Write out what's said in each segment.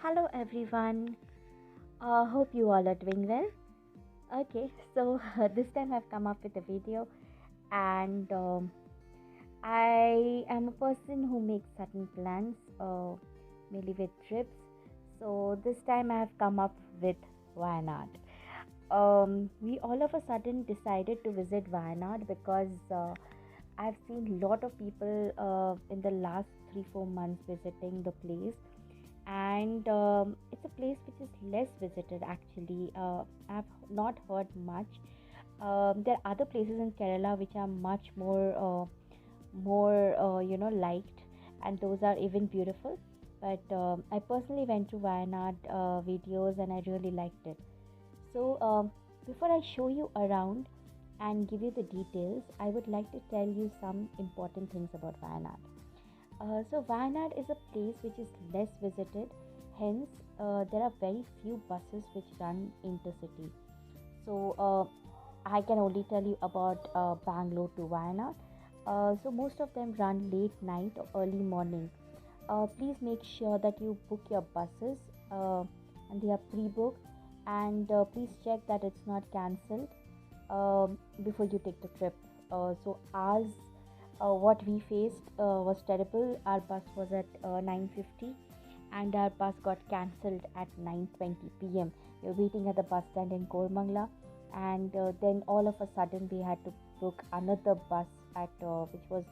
Hello everyone. Hope you all are doing well. Okay, so this time I've come up with a video, and I am a person who makes certain plans, mainly with trips. So this time I have come up with Wayanad. We all of a sudden decided to visit Wayanad because I've seen a lot of people in the last 3-4 months visiting the place, and it's a place which is less visited actually. I've not heard much. There are other places in Kerala which are much more liked, and those are even beautiful. But I personally went to Wayanad videos and I really liked it. So before I show you around and give you the details, I would like to tell you some important things about Wayanad. So Wayanad is a place which is less visited, hence there are very few buses which run intercity. So I can only tell you about Bangalore to Wayanad. So most of them run late night or early morning. Please make sure that you book your buses and they are pre-booked, and please check that it's not cancelled before you take the trip. So ours, what we faced was terrible. Our bus was at 9:50, and our bus got cancelled at 9:20 p.m. We were waiting at the bus stand in Kormangla, and then all of a sudden we had to book another bus at which was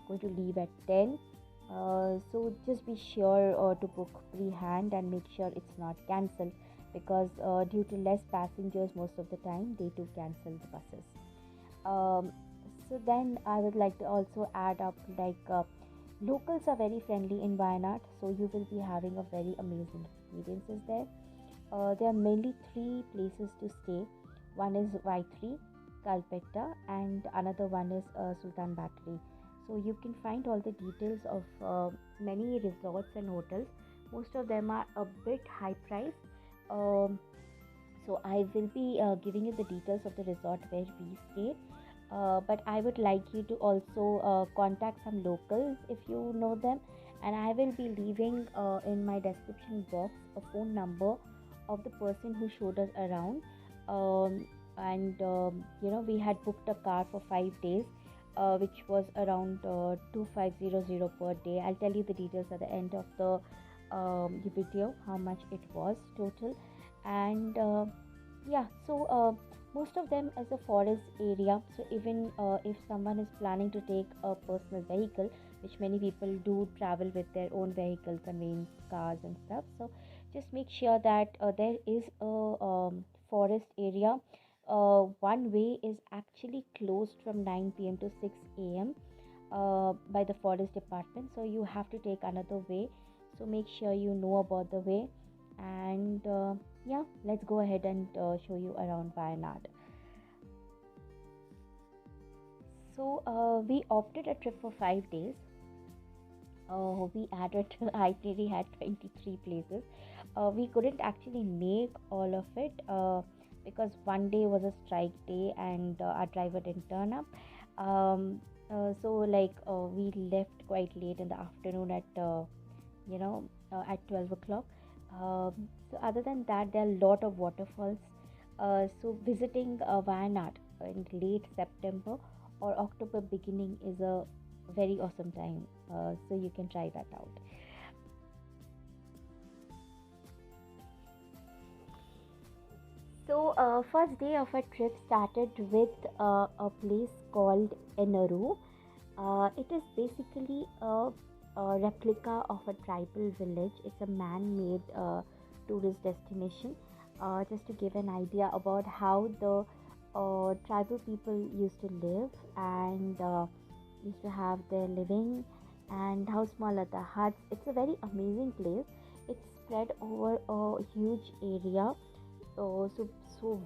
going to leave at 10. So just be sure to book pre-hand and make sure it's not cancelled, because due to less passengers most of the time they do cancel the buses. um, so then I would like to also add up, like, locals are very friendly in Wayanad, so you will be having a very amazing experiences there. There are mainly three places to stay. One is Y3, Kalpetta, and another one is Sultan Battery. So you can find all the details of many resorts and hotels. Most of them are a bit high priced. Um, so I will be giving you the details of the resort where we stayed. But I would like you to also contact some locals if you know them, and I will be leaving in my description box a phone number of the person who showed us around. And we had booked a car for 5 days, which was around 2500 per day. I'll tell you the details at the end of the video, how much it was total. And yeah, so most of them is a forest area, so even if someone is planning to take a personal vehicle, which many people do travel with their own vehicle, conveyance cars and stuff, so just make sure that there is a forest area. One way is actually closed from 9 p.m. to 6 a.m. By the forest department, so you have to take another way. So make sure you know about the way. And yeah, let's go ahead and show you around Wayanad. So we opted a trip for 5 days. We added itinerary had 23 places. We couldn't actually make all of it because one day was a strike day and our driver didn't turn up. So like we left quite late in the afternoon at at 12 o'clock. So other than that, there are a lot of waterfalls. So visiting Wayanad in late September or October beginning is a very awesome time. So you can try that out. So first day of our trip started with a place called Enaru. It is basically a replica of a tribal village. It's a man-made tourist destination. Just to give an idea about how the tribal people used to live and used to have their living, and how small are the huts. It's a very amazing place. It's spread over a huge area. So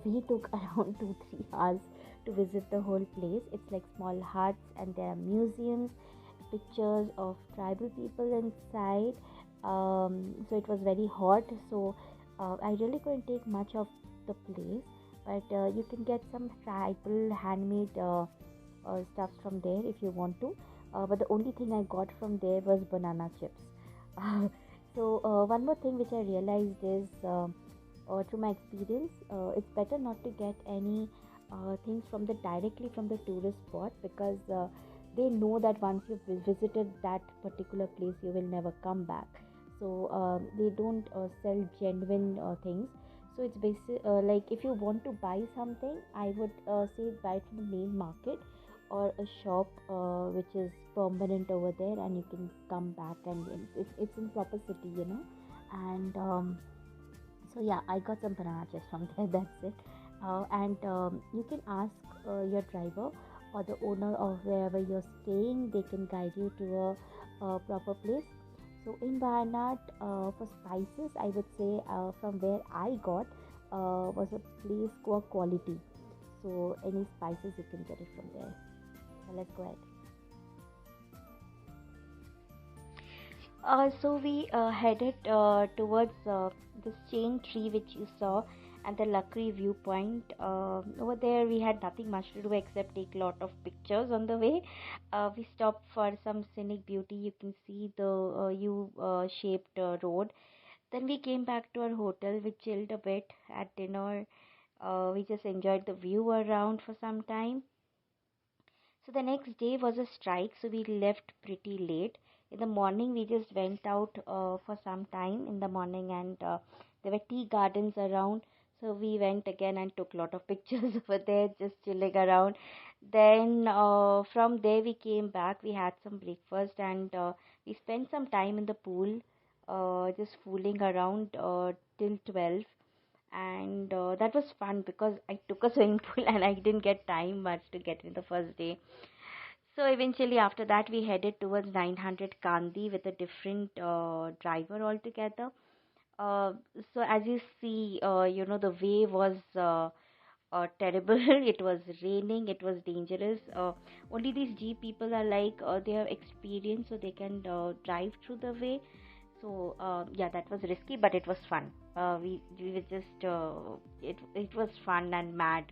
we took around 2-3 hours to visit the whole place. It's like small huts, and there are museums, pictures of tribal people inside. So it was very hot, so I really couldn't take much of the place, but you can get some tribal handmade stuffs from there if you want to. But the only thing I got from there was banana chips. So one more thing which I realized is through my experience, it's better not to get any things from the directly from the tourist spot, because they know that once you've visited that particular place, you will never come back. So they don't sell genuine things. So it's basic, like if you want to buy something, I would say buy it from the main market or a shop which is permanent over there, and you can come back, and it's in proper city, and so yeah, I got some banana chips from there. That's it. And you can ask your driver or the owner of wherever you're staying. They can guide you to a proper place. So in Wayanad, for spices, I would say from where I got was a place called Quality. So any spices you can get it from there. So let's go ahead. So we headed towards this chain tree which you saw, and the Lakri viewpoint. Over there, we had nothing much to do except take a lot of pictures on the way. We stopped for some scenic beauty. You can see the U-shaped road. Then we came back to our hotel. We chilled a bit at dinner. We just enjoyed the view around for some time. So the next day was a strike, so we left pretty late. In the morning, we just went out for some time in the morning, and there were tea gardens around. So we went again and took a lot of pictures over there, just chilling around. Then from there, we came back. We had some breakfast, and we spent some time in the pool, just fooling around till 12. And that was fun because I took a swimming pool and I didn't get time much to get in the first day. So eventually, after that, we headed towards 900 Kandi with a different driver altogether. Uh, so as you see, the way was terrible. It was raining. It was dangerous. Only these Jeep people are like they have experience, so they can drive through the way. So yeah, that was risky, but it was fun. We were just it was fun and mad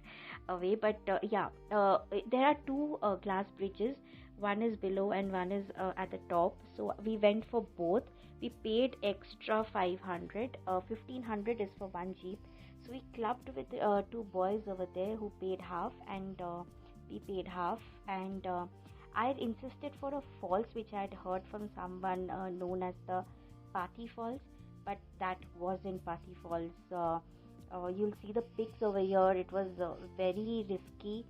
away. But yeah, there are two glass bridges. One is below and one is at the top. So we went for both. We paid extra 500. 1500 is for one jeep. So we clubbed with two boys over there who paid half, and we paid half. And I had insisted for a falls which I had heard from someone known as the Pati Falls, but that wasn't Pati Falls. You'll see the pics over here. It was very risky,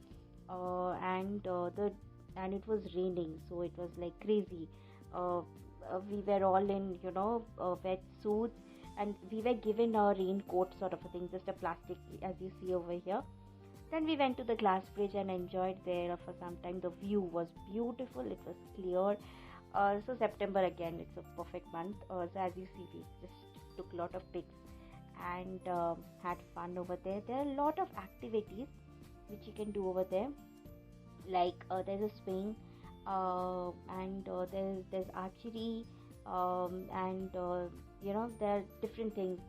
and it was raining, so it was like crazy. Uh, we were all in wet suits, and we were given a raincoat sort of a thing, just a plastic, as you see over here. Then we went to the glass bridge and enjoyed there for some time. The view was beautiful. It was clear. So September again, it's a perfect month. So as you see, we just took a lot of pics and had fun over there. There are a lot of activities which you can do over there. Like there's a swing, and there's archery, and there are different things.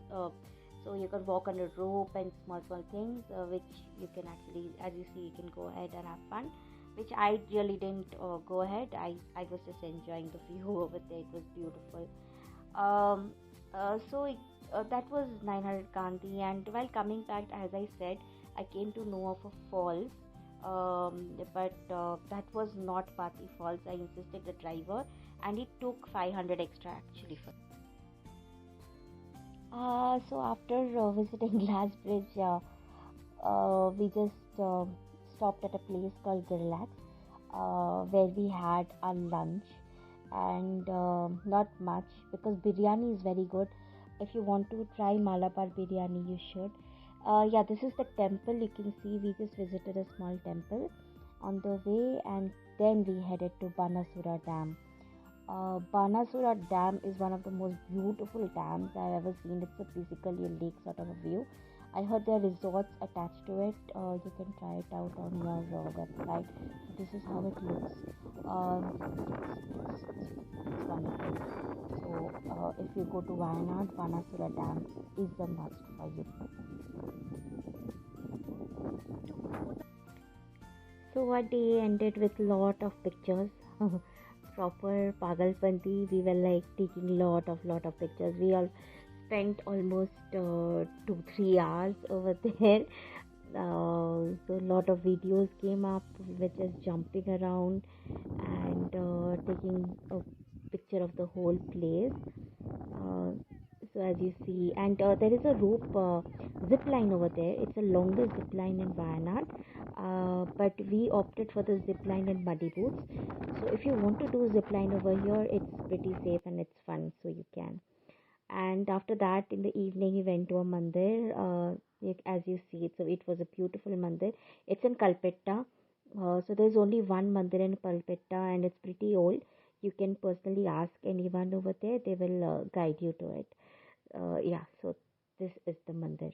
So you can walk on a rope and small things, which you can actually, as you see, you can go ahead and have fun, which I really didn't go ahead. I was just enjoying the view over there. It was beautiful. Um, that was 900 Gandhi, and while coming back, as I said, I came to know of a falls, but that was not Pati Falls. I insisted the driver, and it took 500 extra actually for. So after visiting Glass Bridge, we just stopped at a place called Girlax, where we had our lunch, and not much because biryani is very good. If you want to try Malabar biryani, you should. Yeah, this is the temple. You can see we just visited a small temple on the way, and then we headed to Banasura Dam. Banasura Dam is one of the most beautiful dams I've ever seen. It's basically a lake sort of a view. I heard there are resorts attached to it. You can try it out on your website. This is how it looks. It's wonderful. So if you go to Wayanad, Banasura Dam is the must for you. So our day ended with lot of pictures. proper Pagalpanti. We were like taking lot of pictures. We all spent almost 2-3 hours over there. So a lot of videos came up. We were just jumping around and taking a picture of the whole place. Uh, so as you see, and there is a rope zip line over there. It's the longest zip line in Wayanad, but we opted for the zip line in Muddy Boots. So if you want to do zip line over here, it's pretty safe and it's fun, so you can. And after that, in the evening, we went to a mandir. As you see, so it was a beautiful mandir. It's in Kalpetta. So there's only one mandir in Kalpetta, and it's pretty old. You can personally ask anyone over there; they will guide you to it. Yeah. So this is the mandir.